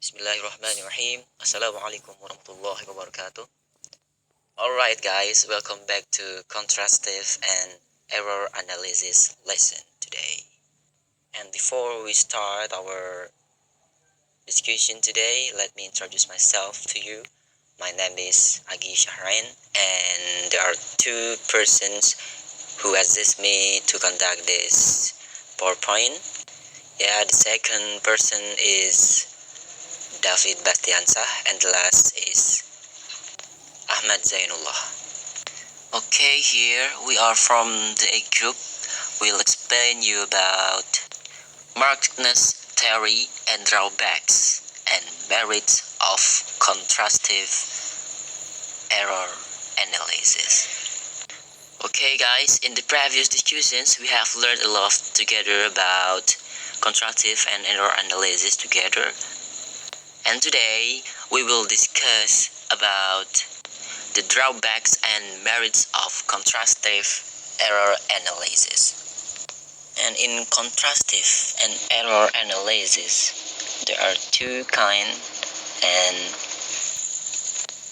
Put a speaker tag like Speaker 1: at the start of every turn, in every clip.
Speaker 1: Bismillahirrahmanirrahim. Assalamualaikum warahmatullahi wabarakatuh. Alright guys, welcome back to contrastive and error analysis lesson today. And before we start our discussion today, let me introduce myself to you. My name is Agi Shahrain, and there are two persons who assist me to conduct this PowerPoint. The second person is David Bastiansah, and the last is Ahmad Zainullah. Okay, here we are from the A group. We'll explain you about markedness theory and drawbacks and merits of contrastive error analysis. Okay guys, in the previous discussions we have learned a lot together about contrastive and error analysis together. And today we will discuss about the drawbacks and merits of contrastive error analysis. And in contrastive and error analysis, there are two kinds, and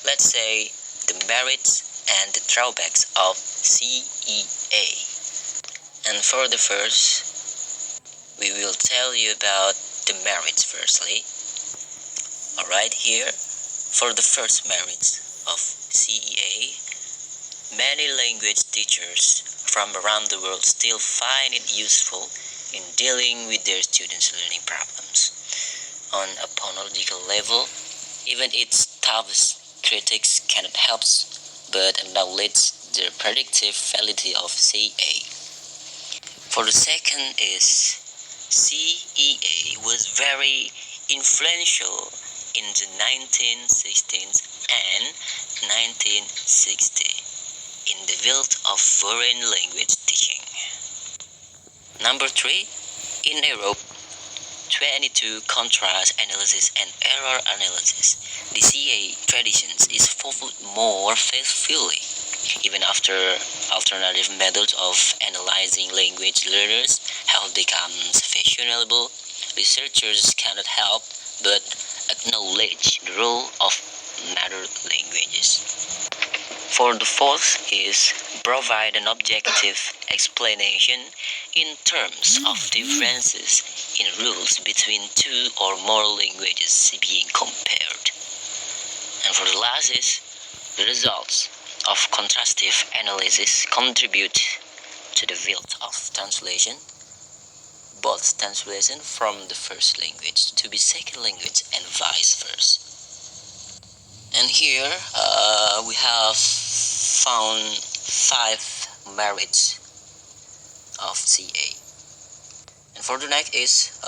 Speaker 1: let's say the merits and the drawbacks of CEA. And for the first, we will tell you about the merits firstly. Alright, here, for the first merits of CEA, many language teachers from around the world still find it useful in dealing with their students' learning problems. On a phonological level, even its toughest critics cannot help but acknowledge the predictive validity of CEA. For the second is, CEA was very influential in the 1960s and 1960s in the field of foreign language teaching. Number 3, in Europe, 22 contrast analysis and error analysis, the CA tradition is followed more faithfully. Even after alternative methods of analyzing language learners have become fashionable, researchers cannot help but acknowledge the role of mother languages. For the fourth is provide an objective explanation in terms of differences in rules between two or more languages being compared. And for the last is the results of contrastive analysis contribute to the field of translation, both translation from the first language to the second language and vice versa. And here we have found 5 merits of CA. And for the next is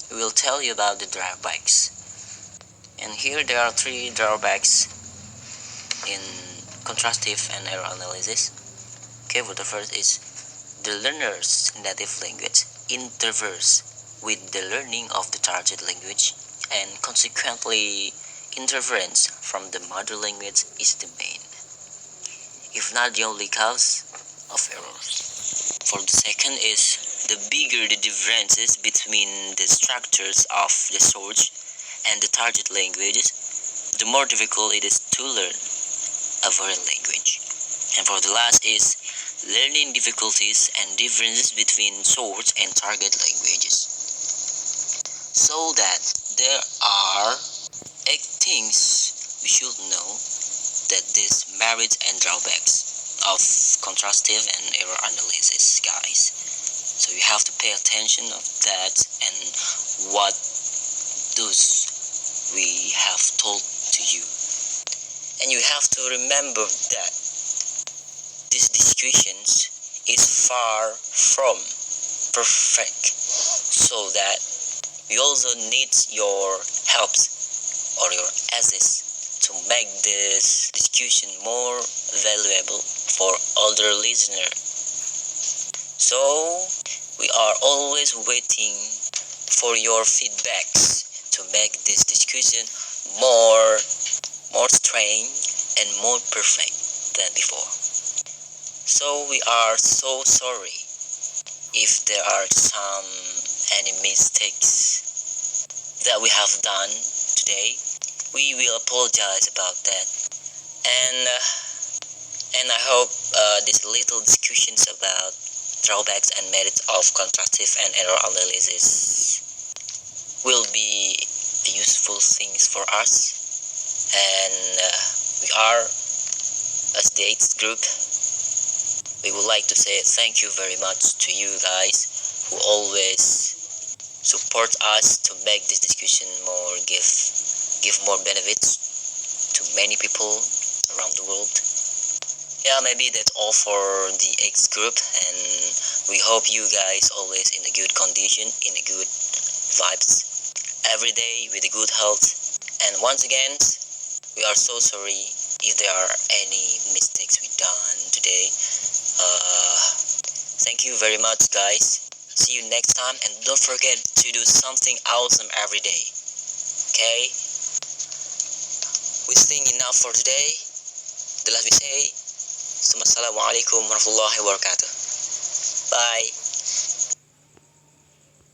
Speaker 1: we will tell you about the drawbacks. And here there are 3 drawbacks in contrastive and error analysis. Okay, for the first is the learner's native language interferes with the learning of the target language, and consequently interference from the mother language is the main, if not the only cause of errors. For the second is the bigger the differences between the structures of the source and the target languages, the more difficult it is to learn a foreign language. And for the last is learning difficulties and differences between source and target languages. So that there are 8 things we should know that these merits and drawbacks of contrastive and error analysis, guys. So you have to pay attention of that and what those we have told to you. And you have to remember that these discussions is far from perfect, so that we also need your help or your assist to make this discussion more valuable for older listener. So we are always waiting for your feedbacks to make this discussion more strange and more perfect than before. So we are so sorry if there are any mistakes that we have done to today. We will apologize about that. And I hope these little discussions about drawbacks and merits of contrastive and error analysis will be useful things for us. And we are, as the 8th group, we would like to say thank you very much to you guys who always support us to make this discussion more give more benefits to many people around the world. Yeah, maybe that's all for the 8th group, and we hope you guys always in a good condition, in a good vibes, every day with a good health. And once again, we are so sorry if there are any mistakes we done today. Thank you very much, guys. See you next time, and don't forget to do something awesome every day. Okay? We think enough for today. The last we say, Assalamualaikum warahmatullahi wabarakatuh. Bye.